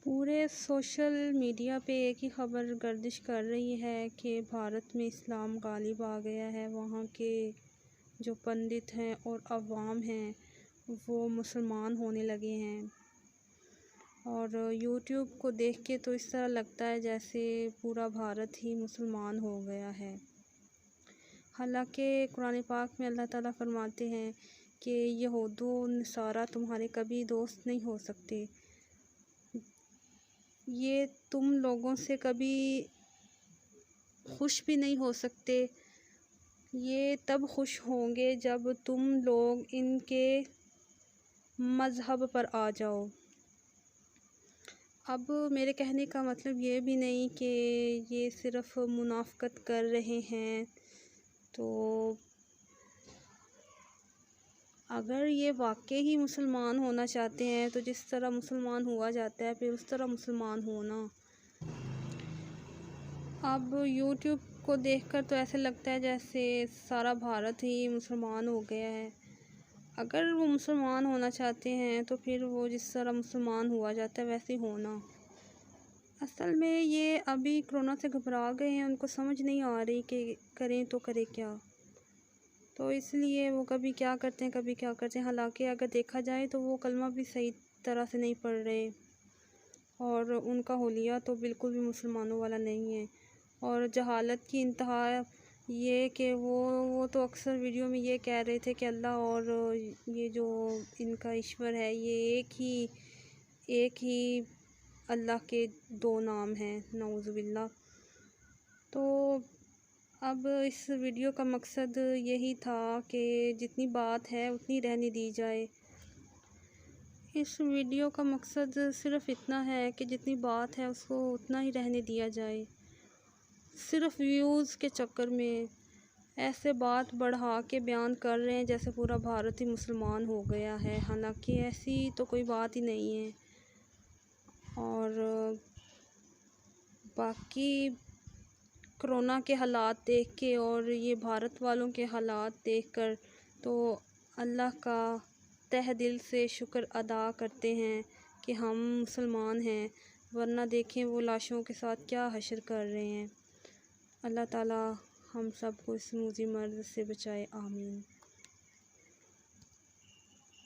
پورے social media پہ ایک ہی خبر گردش کر رہی ہے کہ بھارت میں اسلام غالب آ گیا ہے۔ وہاں کے جو پنڈت ہیں اور عوام ہیں وہ مسلمان ہونے لگے ہیں، اور یوٹیوب کو دیکھ کے تو اس طرح لگتا ہے جیسے پورا بھارت ہی مسلمان ہو گیا ہے۔ حالانکہ قرآن پاک میں اللہ تعالیٰ فرماتے ہیں کہ یہود و نصارہ تمہارے کبھی دوست نہیں ہو سکتے، یہ تم لوگوں سے کبھی خوش بھی نہیں ہو سکتے، یہ تب خوش ہوں گے جب تم لوگ ان کے مذہب پر آ جاؤ۔ اب میرے کہنے کا مطلب یہ بھی نہیں کہ یہ صرف منافقت کر رہے ہیں، تو اگر یہ واقعی ہی مسلمان ہونا چاہتے ہیں تو جس طرح مسلمان ہوا جاتا ہے پھر اس طرح مسلمان ہونا۔ اب یوٹیوب کو دیکھ کر تو ایسے لگتا ہے جیسے سارا بھارت ہی مسلمان ہو گیا ہے۔ اگر وہ مسلمان ہونا چاہتے ہیں تو پھر وہ جس طرح مسلمان ہوا جاتا ہے ویسے ہونا۔ اصل میں یہ ابھی کرونا سے گھبرا گئے ہیں، ان کو سمجھ نہیں آ رہی کہ کریں تو کرے کیا، تو اس لیے وہ کبھی کیا کرتے ہیں کبھی کیا کرتے ہیں۔ حالانکہ اگر دیکھا جائے تو وہ کلمہ بھی صحیح طرح سے نہیں پڑھ رہے، اور ان کا حلیہ تو بالکل بھی مسلمانوں والا نہیں ہے۔ اور جہالت کی انتہا یہ کہ وہ تو اکثر ویڈیو میں یہ کہہ رہے تھے کہ اللہ اور یہ جو ان کا ایشور ہے یہ ایک ہی اللہ کے دو نام ہیں، نعوذ باللہ۔ تو اب اس ویڈیو کا مقصد یہی تھا کہ جتنی بات ہے اتنی رہنے دی جائے۔ اس ویڈیو کا مقصد صرف اتنا ہے کہ جتنی بات ہے اس کو اتنا ہی رہنے دیا جائے۔ صرف ویوز کے چکر میں ایسے بات بڑھا کے بیان کر رہے ہیں جیسے پورا بھارت ہی مسلمان ہو گیا ہے، حالانکہ ایسی تو کوئی بات ہی نہیں ہے۔ اور باقی کرونا کے حالات دیکھ کے اور یہ بھارت والوں کے حالات دیکھ کر تو اللہ کا تہ دل سے شکر ادا کرتے ہیں کہ ہم مسلمان ہیں، ورنہ دیکھیں وہ لاشوں کے ساتھ کیا حشر کر رہے ہیں۔ اللہ تعالیٰ ہم سب کو اس موذی مرض سے بچائے، آمین۔